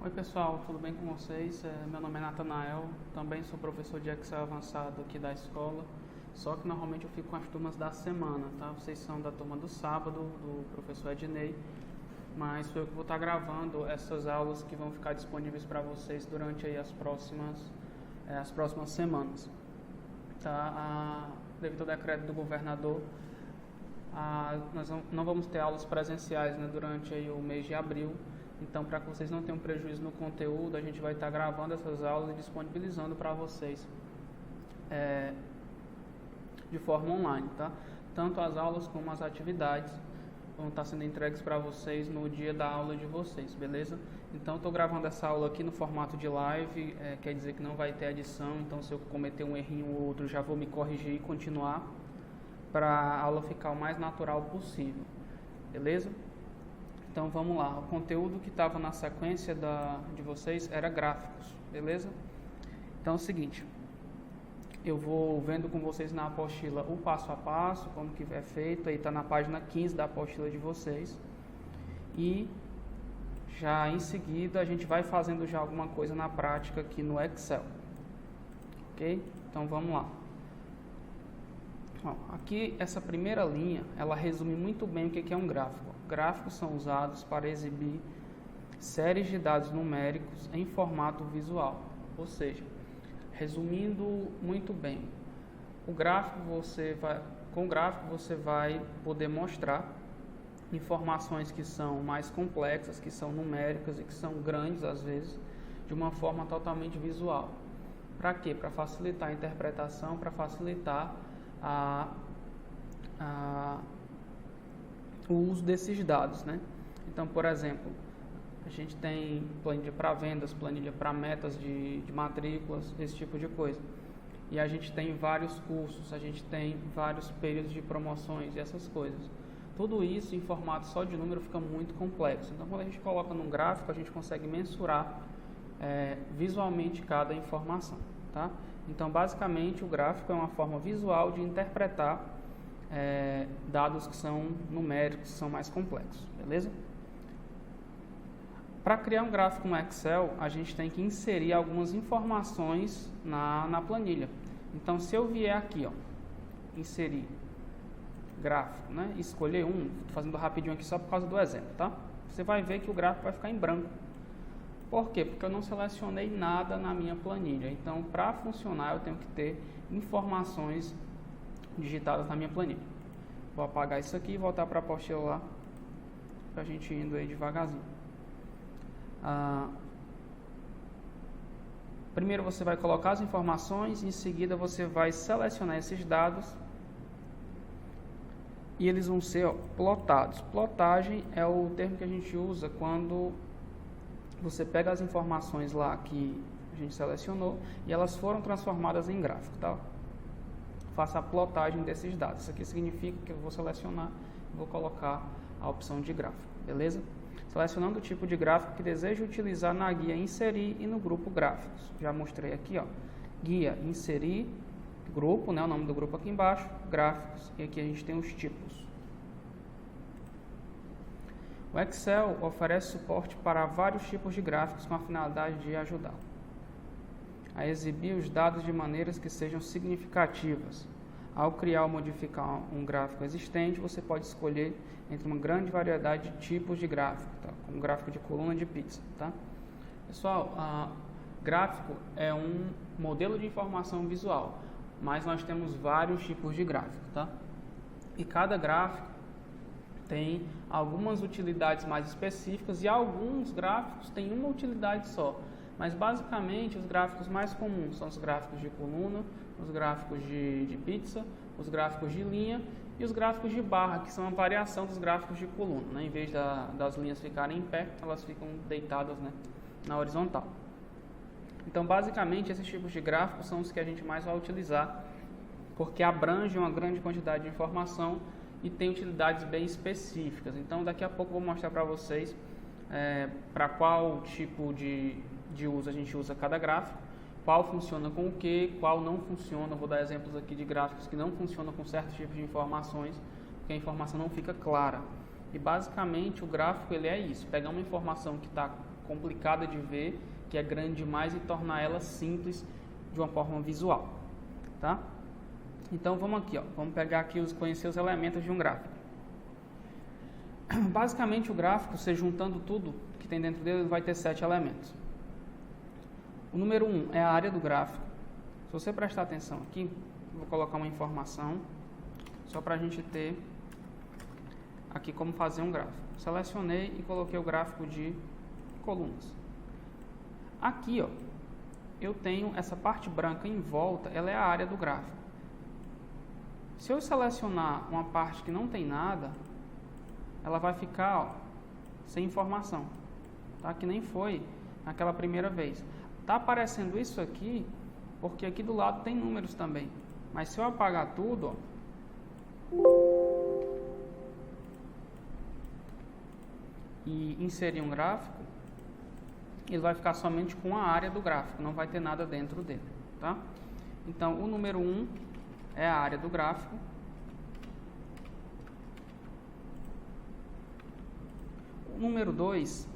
Oi pessoal, tudo bem com vocês? Meu nome é Natanael, também sou professor de Excel avançado aqui da escola, só que normalmente eu fico com as turmas da semana, tá? Vocês são da turma do sábado, do professor Ednei, mas sou eu que vou estar gravando essas aulas que vão ficar disponíveis para vocês durante aí as próximas semanas. Tá? Devido ao decreto do governador, nós não vamos ter aulas presenciais, né, durante aí o mês de abril. Então, para que vocês não tenham prejuízo no conteúdo, a gente vai estar gravando essas aulas e disponibilizando para vocês de forma online, tá? Tanto as aulas como as atividades vão estar sendo entregues para vocês no dia da aula de vocês, beleza? Então, estou gravando essa aula aqui no formato de live, quer dizer que não vai ter edição, então se eu cometer um errinho ou outro, já vou me corrigir e continuar para a aula ficar o mais natural possível, beleza? Então vamos lá, o conteúdo que estava na sequência de vocês era gráficos, beleza? Então é o seguinte, eu vou vendo com vocês na apostila o passo a passo, como que é feito, aí está na página 15 da apostila de vocês. E já em seguida a gente vai fazendo já alguma coisa na prática aqui no Excel, ok? Então vamos lá. Aqui essa primeira linha, ela resume muito bem o que é um gráfico. Gráficos são usados para exibir séries de dados numéricos em formato visual. Ou seja, resumindo muito bem, com o gráfico você vai poder mostrar informações que são mais complexas, que são numéricas e que são grandes às vezes, de uma forma totalmente visual. Para quê? Para facilitar a interpretação, para facilitar o uso desses dados, né? Então, por exemplo, a gente tem planilha para vendas, planilha para metas de matrículas, esse tipo de coisa. E a gente tem vários cursos, a gente tem vários períodos de promoções e essas coisas. Tudo isso em formato só de número fica muito complexo. Então, quando a gente coloca num gráfico, a gente consegue mensurar visualmente cada informação, tá? Então, basicamente, o gráfico é uma forma visual de interpretar dados que são numéricos, que são mais complexos, beleza? Para criar um gráfico no Excel, a gente tem que inserir algumas informações na planilha. Então, se eu vier aqui, inserir gráfico, né, escolher estou fazendo rapidinho aqui só por causa do exemplo, tá? Você vai ver que o gráfico vai ficar em branco. Por quê? Porque eu não selecionei nada na minha planilha. Então, para funcionar, eu tenho que ter informações digitadas na minha planilha. Vou apagar isso aqui e voltar para a apostila lá, para a gente indo aí devagarzinho. Primeiro você vai colocar as informações, em seguida você vai selecionar esses dados e eles vão ser plotados. Plotagem é o termo que a gente usa quando você pega as informações lá que a gente selecionou e elas foram transformadas em gráfico, tá? Faça a plotagem desses dados. Isso aqui significa que eu vou selecionar e vou colocar a opção de gráfico, beleza? Selecionando o tipo de gráfico que desejo utilizar na guia inserir e no grupo gráficos. Já mostrei aqui, guia inserir, grupo, né, o nome do grupo aqui embaixo, gráficos, e aqui a gente tem os tipos. O Excel oferece suporte para vários tipos de gráficos com a finalidade de ajudá-lo a exibir os dados de maneiras que sejam significativas. Ao criar ou modificar um gráfico existente, você pode escolher entre uma grande variedade de tipos de gráfico, tá? Como gráfico de coluna de pizza, tá? Pessoal, gráfico é um modelo de informação visual, mas nós temos vários tipos de gráfico, tá? E cada gráfico tem algumas utilidades mais específicas e alguns gráficos têm uma utilidade só. Mas basicamente os gráficos mais comuns são os gráficos de coluna, os gráficos de pizza, os gráficos de linha e os gráficos de barra, que são a variação dos gráficos de coluna, né? Em vez das linhas ficarem em pé, elas ficam deitadas, né, na horizontal. Então basicamente esses tipos de gráficos são os que a gente mais vai utilizar, porque abrangem uma grande quantidade de informação e tem utilidades bem específicas. Então daqui a pouco eu vou mostrar para vocês para qual tipo de uso a gente usa cada gráfico, qual funciona com o que, qual não funciona. Vou dar exemplos aqui de gráficos que não funcionam com certos tipos de informações, porque a informação não fica clara. E basicamente o gráfico ele é isso, pegar uma informação que está complicada de ver, que é grande demais, e tornar ela simples de uma forma visual, tá? Então vamos aqui, ó, vamos pegar aqui conhecer os elementos de um gráfico. Basicamente o gráfico, você juntando tudo que tem dentro dele, vai ter 7 elementos. O número 1 é a área do gráfico. Se você prestar atenção aqui, eu vou colocar uma informação só para a gente ter aqui como fazer um gráfico. Selecionei e coloquei o gráfico de colunas. Aqui, ó, eu tenho essa parte branca em volta, ela é a área do gráfico. Se eu selecionar uma parte que não tem nada, ela vai ficar, ó, sem informação, tá? Que nem foi naquela primeira vez. Tá aparecendo isso aqui porque aqui do lado tem números também. Mas se eu apagar tudo, ó, e inserir um gráfico, ele vai ficar somente com a área do gráfico, não vai ter nada dentro dele, tá? Então, o número 1 é a área do gráfico. O número 2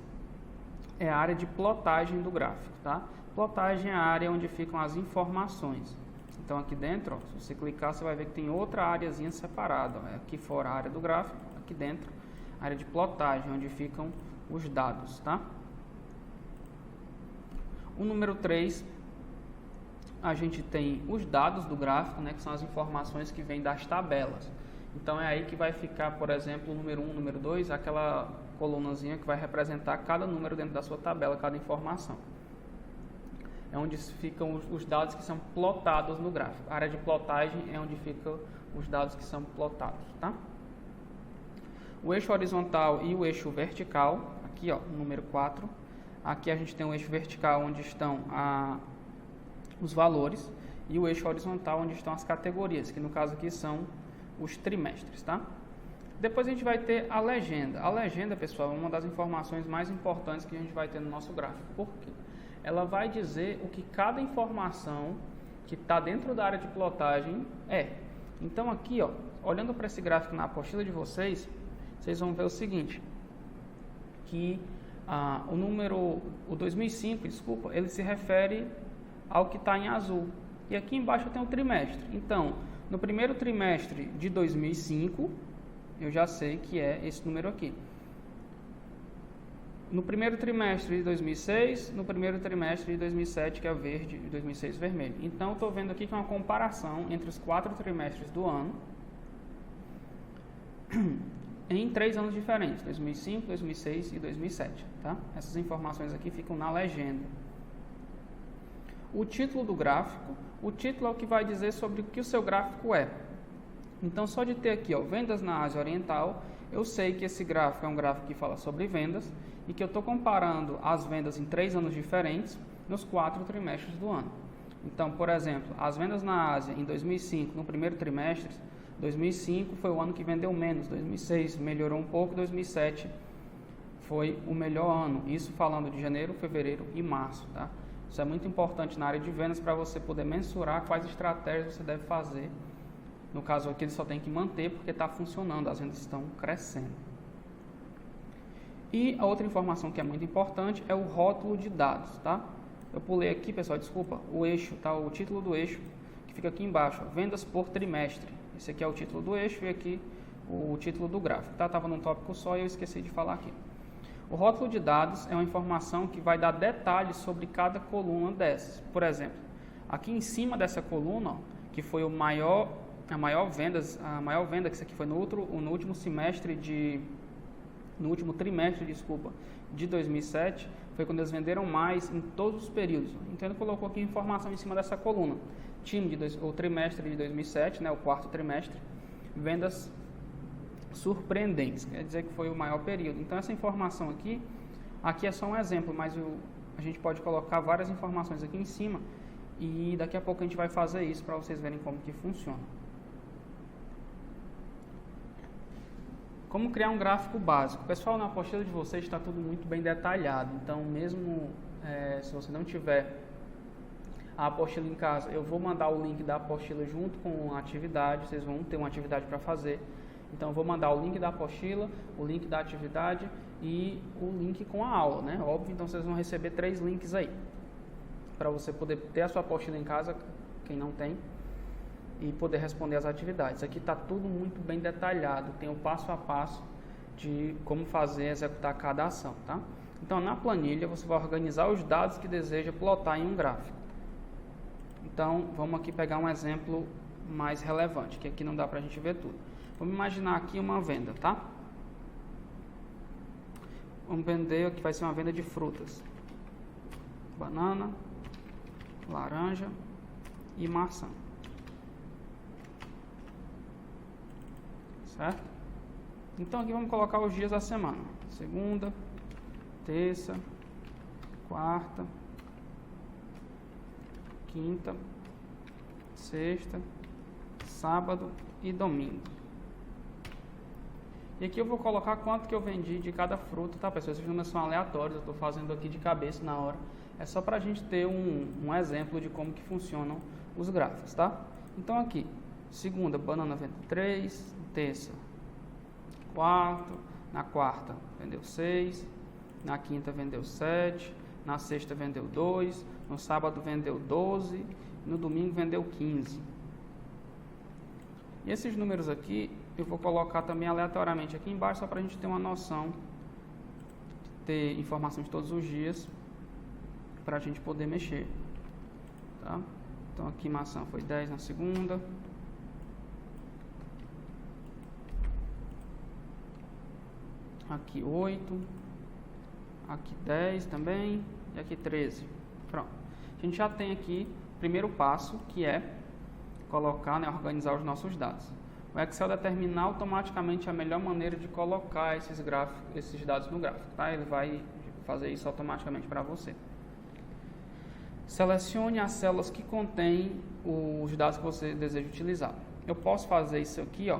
é a área de plotagem do gráfico, tá? Plotagem é a área onde ficam as informações. Então, aqui dentro, ó, se você clicar, você vai ver que tem outra áreazinha separada, ó. Aqui fora a área do gráfico, aqui dentro a área de plotagem, onde ficam os dados, tá? O número 3, a gente tem os dados do gráfico, né, que são as informações que vêm das tabelas. Então, é aí que vai ficar, por exemplo, o número 1, o número 2, aquela colunazinha que vai representar cada número dentro da sua tabela, cada informação. É onde ficam os dados que são plotados no gráfico. A área de plotagem é onde ficam os dados que são plotados, tá? O eixo horizontal e o eixo vertical, aqui, ó, número 4. Aqui a gente tem o eixo vertical onde estão os valores e o eixo horizontal onde estão as categorias, que no caso aqui são os trimestres, tá? Depois a gente vai ter a legenda. A legenda, pessoal, é uma das informações mais importantes que a gente vai ter no nosso gráfico. Por quê? Ela vai dizer o que cada informação que está dentro da área de plotagem é. Então aqui, ó, olhando para esse gráfico na apostila de vocês, vocês vão ver o seguinte, que o 2005, desculpa, ele se refere ao que está em azul. E aqui embaixo tem o trimestre. Então, no primeiro trimestre de 2005, eu já sei que é esse número aqui. No primeiro trimestre de 2006, no primeiro trimestre de 2007, que é o verde, e 2006 vermelho. Então, eu estou vendo aqui que é uma comparação entre os 4 trimestres do ano em 3 anos diferentes, 2005, 2006 e 2007. Tá? Essas informações aqui ficam na legenda. O título do gráfico, o título é o que vai dizer sobre o que o seu gráfico é. Então, só de ter aqui, ó, vendas na Ásia Oriental, eu sei que esse gráfico é um gráfico que fala sobre vendas e que eu estou comparando as vendas em 3 anos diferentes nos 4 trimestres do ano. Então, por exemplo, as vendas na Ásia em 2005, no primeiro trimestre, 2005 foi o ano que vendeu menos, 2006 melhorou um pouco, 2007 foi o melhor ano. Isso falando de janeiro, fevereiro e março, tá? Isso é muito importante na área de vendas para você poder mensurar quais estratégias você deve fazer. No caso aqui, ele só tem que manter porque está funcionando, as vendas estão crescendo. E a outra informação que é muito importante é o rótulo de dados, tá? Eu pulei aqui, pessoal, desculpa, o eixo, tá? O título do eixo, que fica aqui embaixo, ó, vendas por trimestre. Esse aqui é o título do eixo e aqui o título do gráfico, tá? Estava num tópico só e eu esqueci de falar aqui. O rótulo de dados é uma informação que vai dar detalhes sobre cada coluna dessas. Por exemplo, aqui em cima dessa coluna, ó, que foi a maior venda, que isso aqui foi no último trimestre, de 2007, foi quando eles venderam mais em todos os períodos. Então ele colocou aqui informação em cima dessa coluna. O trimestre de 2007, né, o 4º trimestre, vendas surpreendentes, quer dizer que foi o maior período. Então essa informação aqui é só um exemplo, mas a gente pode colocar várias informações aqui em cima e daqui a pouco a gente vai fazer isso para vocês verem como que funciona. Como criar um gráfico básico? Pessoal, na apostila de vocês está tudo muito bem detalhado, então mesmo se você não tiver a apostila em casa, eu vou mandar o link da apostila junto com a atividade, vocês vão ter uma atividade para fazer. Então eu vou mandar o link da apostila, o link da atividade e o link com a aula, né? Óbvio, então vocês vão receber 3 links aí, para você poder ter a sua apostila em casa, quem não tem, e poder responder as atividades. Aqui está tudo muito bem detalhado, tem o passo a passo de como fazer, executar cada ação, tá? Então, na planilha, você vai organizar os dados que deseja plotar em um gráfico. Então, vamos aqui pegar um exemplo mais relevante, que aqui não dá para a gente ver tudo. Vamos imaginar aqui uma venda, tá? Vamos vender, aqui vai ser uma venda de frutas. Banana, laranja e maçã. Certo? Então aqui vamos colocar os dias da semana. Segunda, terça, quarta, quinta, sexta, sábado e domingo. E aqui eu vou colocar quanto que eu vendi de cada fruta, tá, pessoal? Esses números são aleatórios, eu estou fazendo aqui de cabeça na hora. É só para a gente ter um exemplo de como que funcionam os gráficos, tá? Então aqui, segunda, banana vendeu 3, terça, 4, na quarta vendeu 6, na quinta vendeu 7, na sexta vendeu 2, no sábado vendeu 12, no domingo vendeu 15. E esses números aqui eu vou colocar também aleatoriamente aqui embaixo, só para a gente ter uma noção, ter informação de todos os dias, para a gente poder mexer, tá? Então aqui maçã foi 10 na segunda, aqui 8, aqui 10 também, e aqui 13. Pronto. A gente já tem aqui o primeiro passo, que é colocar, né, organizar os nossos dados. O Excel determina automaticamente a melhor maneira de colocar esses dados no gráfico, tá? Ele vai fazer isso automaticamente para você. Selecione as células que contêm os dados que você deseja utilizar. Eu posso fazer isso aqui, ó,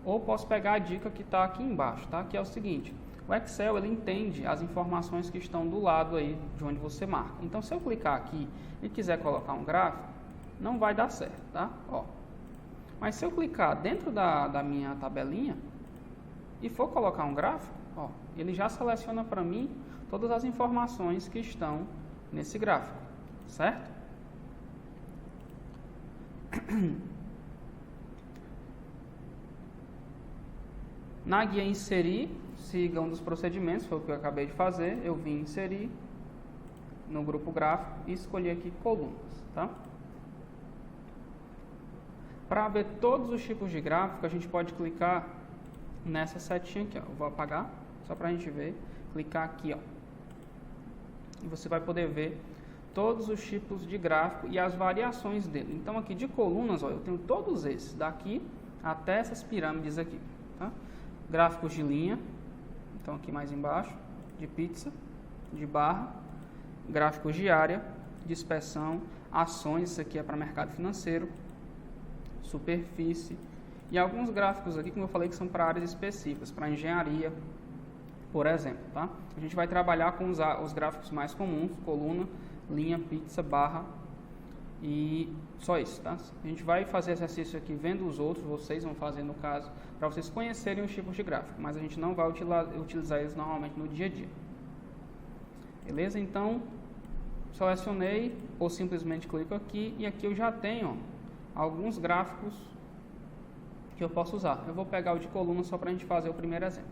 ou posso pegar a dica que está aqui embaixo, tá? Que é o seguinte: o Excel, ele entende as informações que estão do lado aí de onde você marca. Então, se eu clicar aqui e quiser colocar um gráfico, não vai dar certo, tá? Ó. Mas se eu clicar dentro da minha tabelinha e for colocar um gráfico, ó, ele já seleciona para mim todas as informações que estão nesse gráfico, certo? Na guia inserir, siga um dos procedimentos, foi o que eu acabei de fazer. Eu vim inserir no grupo gráfico e escolhi aqui colunas, tá? Para ver todos os tipos de gráfico, a gente pode clicar nessa setinha aqui, ó. Eu vou apagar, só para a gente ver. Clicar aqui, ó. E você vai poder ver todos os tipos de gráfico e as variações dele. Então, aqui de colunas, ó, eu tenho todos esses, daqui até essas pirâmides aqui, tá? Gráficos de linha, então aqui mais embaixo, de pizza, de barra, gráficos de área, dispersão, ações, isso aqui é para mercado financeiro, superfície, e alguns gráficos aqui, como eu falei, que são para áreas específicas, para engenharia, por exemplo, tá? A gente vai trabalhar com os gráficos mais comuns, coluna, linha, pizza, barra, e só isso, tá? A gente vai fazer exercício aqui vendo os outros, vocês vão fazer no caso, para vocês conhecerem os tipos de gráfico, mas a gente não vai utilizar eles normalmente no dia a dia. Beleza? Então, selecionei ou simplesmente clico aqui e aqui eu já tenho, ó, alguns gráficos que eu posso usar. Eu vou pegar o de coluna só para a gente fazer o primeiro exemplo.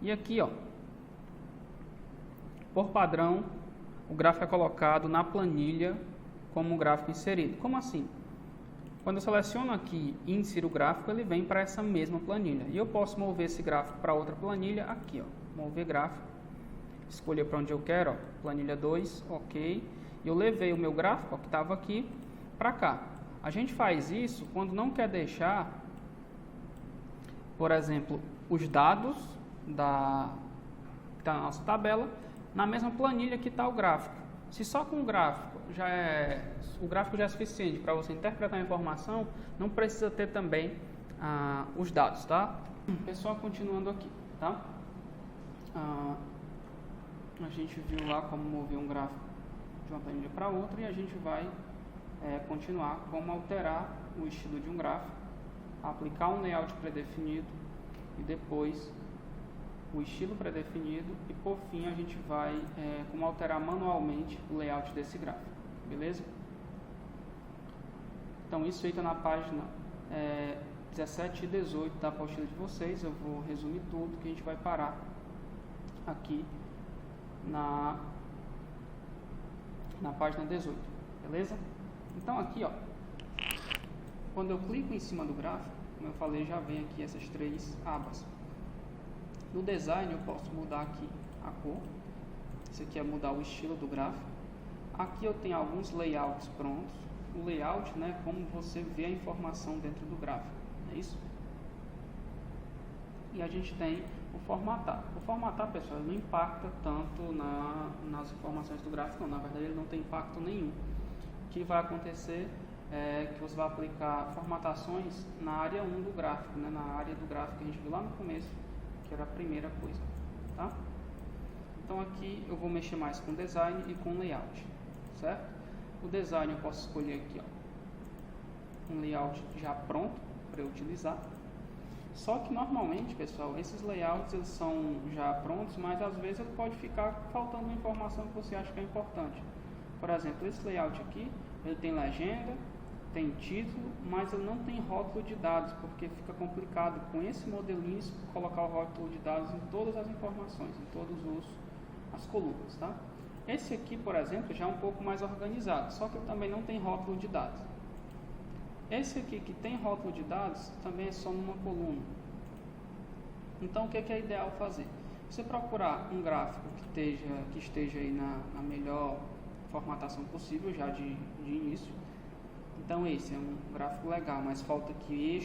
E aqui, ó, por padrão, o gráfico é colocado na planilha como um gráfico inserido. Como assim? Quando eu seleciono aqui e insiro o gráfico, ele vem para essa mesma planilha. E eu posso mover esse gráfico para outra planilha aqui, ó. Mover gráfico, escolher para onde eu quero, ó, planilha 2, ok. E eu levei o meu gráfico, ó, que estava aqui, para cá. A gente faz isso quando não quer deixar, por exemplo, os dados que está na nossa tabela na mesma planilha que está o gráfico. Se só com o gráfico já é suficiente para você interpretar a informação, não precisa ter também os dados, tá? Pessoal, continuando aqui, tá? A gente viu lá como mover um gráfico de uma planilha para outra e a gente vai continuar como alterar o estilo de um gráfico, aplicar um layout predefinido e depois o estilo pré-definido e por fim a gente vai como alterar manualmente o layout desse gráfico, beleza? Então isso feito na página 17 e 18 da apostila de vocês. Eu vou resumir tudo que a gente vai parar aqui na página 18, beleza? Então aqui, ó, quando eu clico em cima do gráfico, como eu falei, já vem aqui essas três abas. No design eu posso mudar aqui a cor, isso aqui é mudar o estilo do gráfico. Aqui eu tenho alguns layouts prontos. O layout, né, como você vê a informação dentro do gráfico, é isso? E a gente tem o formatar. O formatar, pessoal, não impacta tanto nas informações do gráfico, não. Na verdade ele não tem impacto nenhum. O que vai acontecer é que você vai aplicar formatações na área 1 do gráfico, né, na área do gráfico que a gente viu lá no começo, que era a primeira coisa, tá? Então aqui eu vou mexer mais com design e com layout, certo? O design eu posso escolher aqui, ó, um layout já pronto para eu utilizar. Só que normalmente, pessoal, esses layouts eles são já prontos, mas às vezes ele pode ficar faltando uma informação que você acha que é importante. Por exemplo, esse layout aqui, ele tem legenda, tem título, mas ele não tem rótulo de dados, porque fica complicado com esse modelinho colocar o rótulo de dados em todas as informações, em todas as colunas, tá? Esse aqui, por exemplo, já é um pouco mais organizado, só que ele também não tem rótulo de dados. Esse aqui que tem rótulo de dados também é só numa coluna. Então o que é ideal fazer? Você procurar um gráfico que esteja aí na melhor formatação possível já de início. Então esse é um gráfico legal, mas falta aqui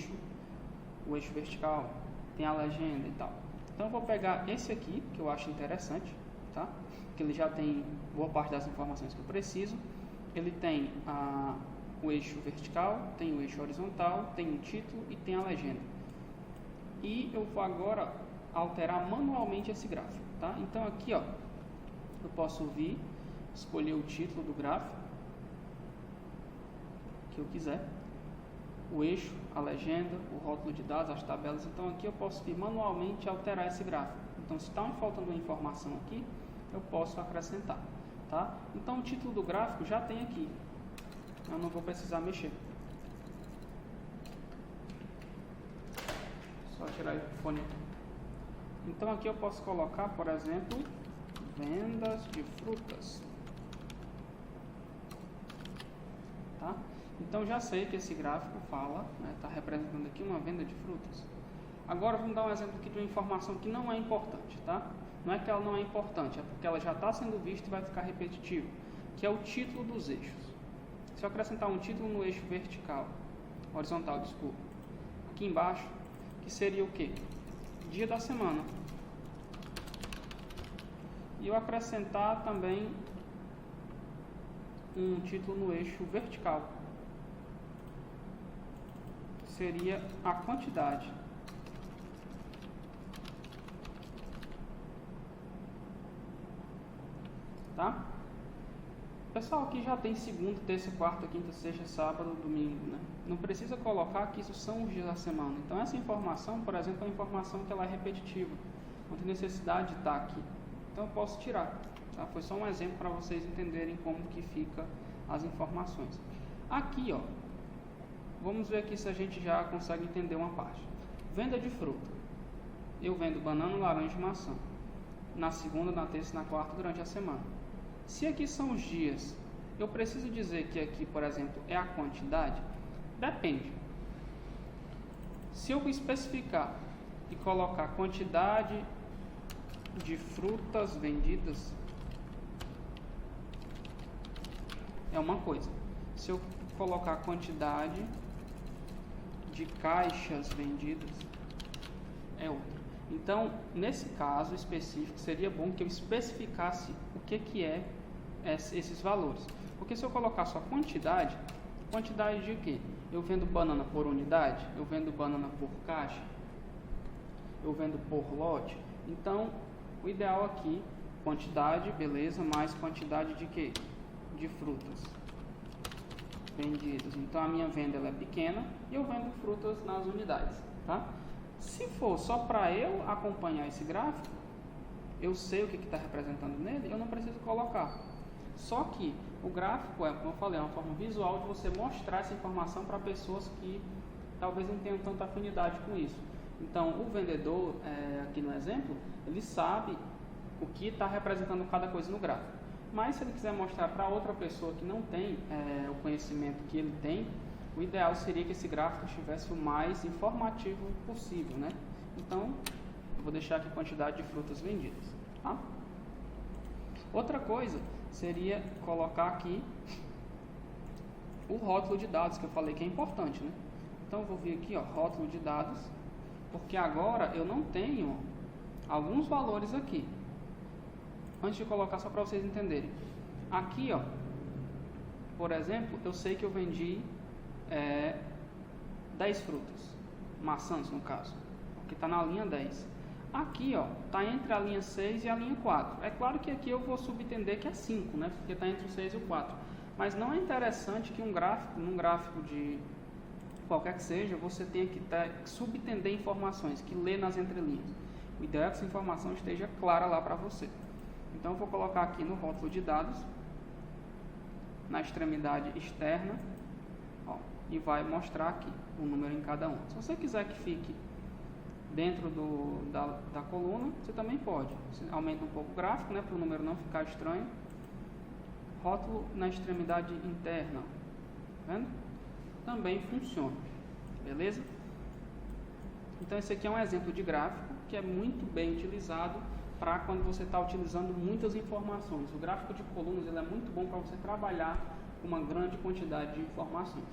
o eixo vertical, tem a legenda e tal. Então eu vou pegar esse aqui, que eu acho interessante, tá? Que ele já tem boa parte das informações que eu preciso. Ele tem o eixo vertical, tem o eixo horizontal, tem o título e tem a legenda. E eu vou agora alterar manualmente esse gráfico, tá? Então aqui, ó, eu posso vir, escolher o título do gráfico que eu quiser, o eixo, a legenda, o rótulo de dados, as tabelas. Então aqui eu posso vir manualmente alterar esse gráfico. Então se está faltando uma informação aqui, eu posso acrescentar, tá? Então o título do gráfico já tem aqui, eu não vou precisar mexer. Só tirar o fone aqui. Então aqui eu posso colocar, por exemplo, vendas de frutas, tá? Então já sei que esse gráfico fala, está representando aqui uma venda de frutas. Agora vamos dar um exemplo aqui de uma informação que não é importante, tá? Não é que ela não é importante, é porque ela já está sendo vista e vai ficar repetitivo, que é o título dos eixos. Se eu acrescentar um título no eixo horizontal, desculpa, aqui embaixo, que seria o quê? Dia da semana. E eu acrescentar também um título no eixo vertical, seria a quantidade. Tá? Pessoal, aqui já tem segunda, terça, quarta, quinta, sexta, sábado, domingo, né? Não precisa colocar que isso são os dias da semana. Então essa informação, por exemplo, é uma informação que ela é repetitiva, não tem necessidade de estar aqui. Então eu posso tirar, tá? Foi só um exemplo para vocês entenderem como que fica as informações. Aqui, ó, vamos ver aqui se a gente já consegue entender uma parte. Venda de fruta. Eu vendo banana, laranja e maçã. Na segunda, na terça e na quarta durante a semana. Se aqui são os dias, eu preciso dizer que aqui, por exemplo, é a quantidade? Depende. Se eu especificar e colocar quantidade de frutas vendidas, é uma coisa. Se eu colocar quantidade de caixas vendidas, é outra. Então, nesse caso específico, seria bom que eu especificasse o que é esses valores. Porque se eu colocar só quantidade de quê? Eu vendo banana por unidade? Eu vendo banana por caixa? Eu vendo por lote? Então, o ideal aqui, quantidade, beleza, mais quantidade de quê? De frutas vendidas. Então, a minha venda ela é pequena e eu vendo frutas nas unidades, tá? Se for só para eu acompanhar esse gráfico, eu sei o que está representando nele, eu não preciso colocar. Só que o gráfico como eu falei, é uma forma visual de você mostrar essa informação para pessoas que talvez não tenham tanta afinidade com isso. Então, o vendedor, aqui no exemplo, ele sabe o que está representando cada coisa no gráfico. Mas se ele quiser mostrar para outra pessoa que não tem o conhecimento que ele tem, o ideal seria que esse gráfico estivesse o mais informativo possível, né? Então, eu vou deixar aqui a quantidade de frutas vendidas, tá? Outra coisa seria colocar aqui o rótulo de dados, que eu falei que é importante, né? Então, eu vou vir aqui, ó, rótulo de dados, porque agora eu não tenho alguns valores aqui. Antes de colocar, só para vocês entenderem. Aqui, ó, por exemplo, eu sei que eu vendi 10 frutas, maçãs no caso, que está na linha 10. Aqui, ó, está entre a linha 6 e a linha 4. É claro que aqui eu vou subentender que é 5, né? Porque está entre o 6 e o 4. Mas não é interessante que num gráfico de qualquer que seja, você tenha que subentender informações, que lê nas entrelinhas. O ideal é que essa informação esteja clara lá para você. Então, eu vou colocar aqui no rótulo de dados, na extremidade externa, ó, e vai mostrar aqui o número em cada um. Se você quiser que fique dentro da coluna, você também pode. Você aumenta um pouco o gráfico, né, para o número não ficar estranho. Rótulo na extremidade interna, tá vendo? Também funciona, beleza? Então, esse aqui é um exemplo de gráfico que é muito bem utilizado para quando você está utilizando muitas informações. O gráfico de colunas ele é muito bom para você trabalhar com uma grande quantidade de informações,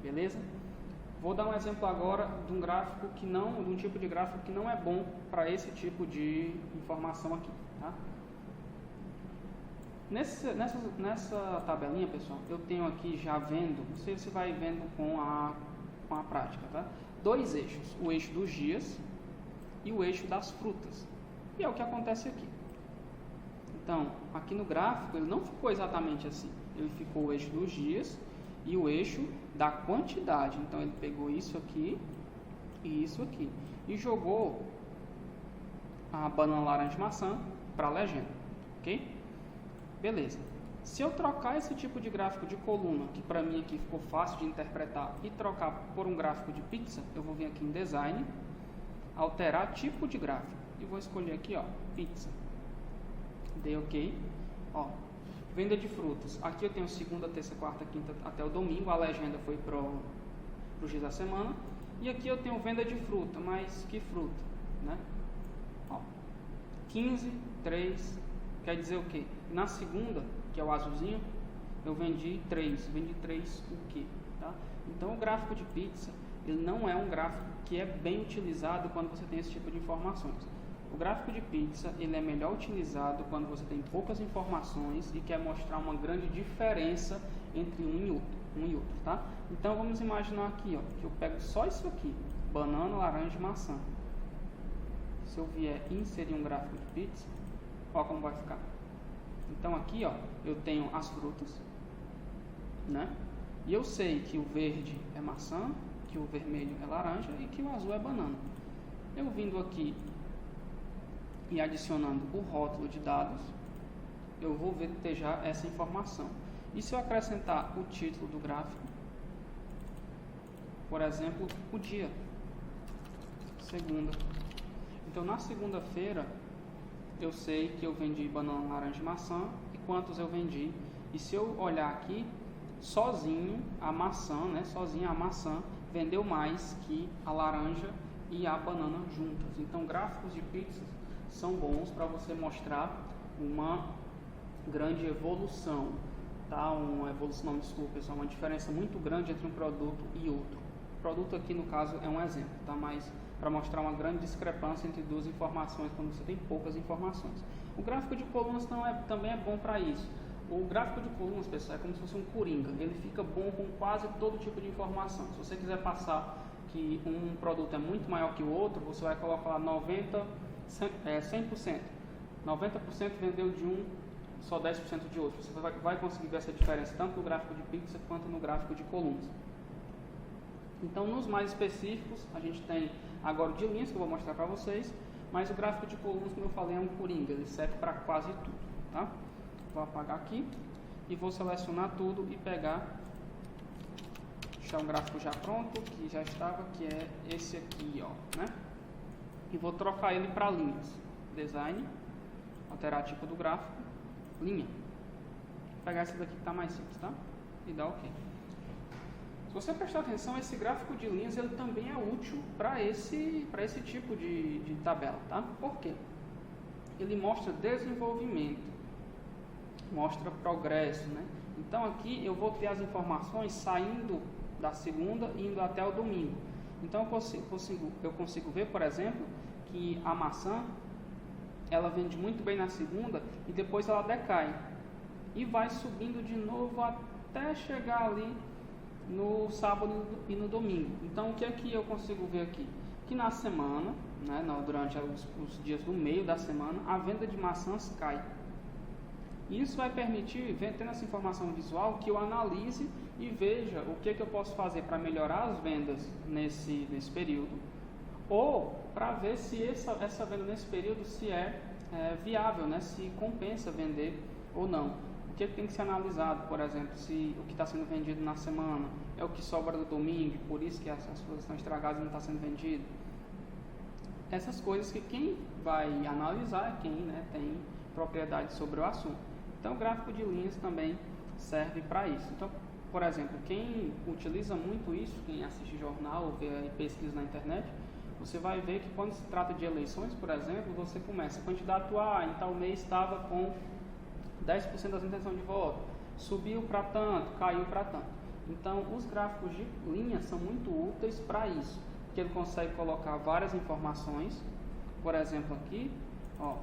beleza? Vou dar um exemplo agora de um tipo de gráfico que não é bom para esse tipo de informação aqui, tá? Nessa tabelinha, pessoal, eu tenho aqui já vendo, não sei se vai vendo com a prática, tá? 2 eixos, o eixo dos dias e o eixo das frutas. E é o que acontece aqui. Então, aqui no gráfico, ele não ficou exatamente assim. Ele ficou o eixo dos dias e o eixo da quantidade. Então, ele pegou isso aqui e isso aqui. E jogou a banana, laranja e maçã para a legenda. Ok? Beleza. Se eu trocar esse tipo de gráfico de coluna, que para mim aqui ficou fácil de interpretar, e trocar por um gráfico de pizza, eu vou vir aqui em Design, alterar tipo de gráfico. E vou escolher aqui, ó, pizza. Dei OK. Ó, venda de frutas. Aqui eu tenho segunda, terça, quarta, quinta até o domingo. A legenda foi para os dias da semana. E aqui eu tenho venda de fruta. Mas que fruta, né? Ó, 15, 3. Quer dizer o quê? Na segunda, que é o azulzinho, eu vendi 3. Vendi 3 o quê? Tá? Então o gráfico de pizza, ele não é um gráfico que é bem utilizado quando você tem esse tipo de informações. O gráfico de pizza, ele é melhor utilizado quando você tem poucas informações e quer mostrar uma grande diferença entre um e outro, tá? Então, vamos imaginar aqui, ó, que eu pego só isso aqui, banana, laranja e maçã. Se eu vier inserir um gráfico de pizza, ó como vai ficar. Então, aqui, ó, eu tenho as frutas, né? E eu sei que o verde é maçã, que o vermelho é laranja e que o azul é banana. Eu vindo aqui e adicionando o rótulo de dados, eu vou ver ter já essa informação. E se eu acrescentar o título do gráfico, por exemplo, o dia, segunda. Então, na segunda-feira, eu sei que eu vendi banana, laranja e maçã e quantos eu vendi. E se eu olhar aqui, sozinho a maçã, né, sozinha a maçã vendeu mais que a laranja e a banana juntas. Então, gráficos de pizzas são bons para você mostrar uma grande evolução, tá? Uma evolução, desculpa, pessoal, uma diferença muito grande entre um produto e outro. O produto aqui, no caso, é um exemplo, tá? Mas para mostrar uma grande discrepância entre duas informações quando você tem poucas informações. O gráfico de colunas também é bom para isso. O gráfico de colunas, pessoal, é como se fosse um coringa. Ele fica bom com quase todo tipo de informação. Se você quiser passar que um produto é muito maior que o outro, você vai colocar lá 100%. 90% vendeu de um, só 10% de outro. Você vai conseguir ver essa diferença tanto no gráfico de pizza quanto no gráfico de colunas. Então, nos mais específicos, a gente tem agora o de linhas, que eu vou mostrar para vocês. Mas o gráfico de colunas, como eu falei, é um coringa, ele serve para quase tudo, tá? Vou apagar aqui e vou selecionar tudo e pegar, deixar um gráfico já pronto, que já estava, que é esse aqui, ó, né? E vou trocar ele para linhas. Design, alterar tipo do gráfico, linha. Vou pegar esse daqui que está mais simples, tá? E dar OK. Se você prestar atenção, esse gráfico de linhas ele também é útil para esse tipo de tabela, tá? Por quê? Ele mostra desenvolvimento, mostra progresso, né? Então aqui eu vou ter as informações saindo da segunda e indo até o domingo. Então eu consigo ver, por exemplo, que a maçã ela vende muito bem na segunda e depois ela decai e vai subindo de novo até chegar ali no sábado e no domingo. Então o que é que eu consigo ver aqui? Que na semana, né, durante os dias do meio da semana, a venda de maçãs cai. Isso vai permitir, tendo essa informação visual, que eu analise e veja o que é que eu posso fazer para melhorar as vendas nesse período, ou para ver se essa venda nesse período se é viável, né, se compensa vender ou não. O que tem que ser analisado, por exemplo, se o que está sendo vendido na semana é o que sobra do domingo, por isso que as coisas estão estragadas e não está sendo vendido. Essas coisas que quem vai analisar é quem, né, tem propriedade sobre o assunto. Então o gráfico de linhas também serve para isso. Então, por exemplo, quem utiliza muito isso, quem assiste jornal ou vê pesquisa na internet, você vai ver que quando se trata de eleições, por exemplo, você começa, candidato A em tal mês estava com 10% das intenções de voto, subiu para tanto, caiu para tanto. Então, os gráficos de linhas são muito úteis para isso, porque ele consegue colocar várias informações. Por exemplo, aqui, ó,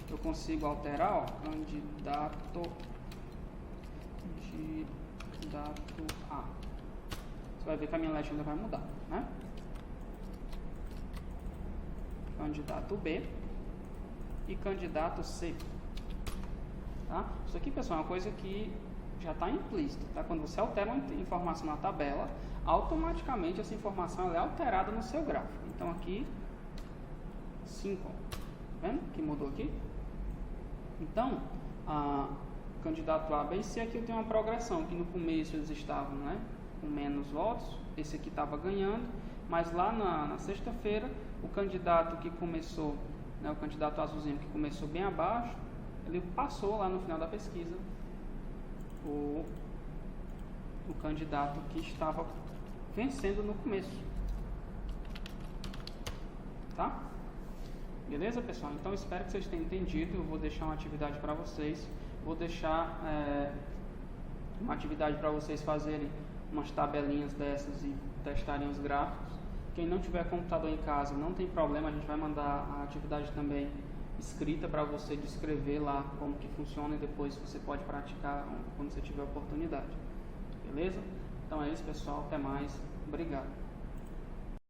eu consigo alterar, ó, candidato A. Você vai ver que a minha legenda vai mudar, né? Candidato B e candidato C. Tá? Isso aqui, pessoal, é uma coisa que já está implícito, tá? Quando você altera uma informação na tabela, automaticamente essa informação ela é alterada no seu gráfico. Então aqui 5, tá vendo que mudou aqui? Então, candidato A, B e C, aqui eu tenho uma progressão, que no começo eles estavam, né, com menos votos, esse aqui estava ganhando, mas lá na sexta-feira, o candidato que começou, né, o candidato azulzinho que começou bem abaixo, ele passou lá no final da pesquisa o candidato que estava vencendo no começo. Tá? Beleza, pessoal? Então espero que vocês tenham entendido. Eu vou deixar uma atividade para vocês. Vou deixar uma atividade para vocês fazerem umas tabelinhas dessas e testarem os gráficos. Quem não tiver computador em casa, não tem problema, a gente vai mandar a atividade também escrita para você descrever lá como que funciona e depois você pode praticar quando você tiver oportunidade. Beleza? Então é isso, pessoal. Até mais. Obrigado.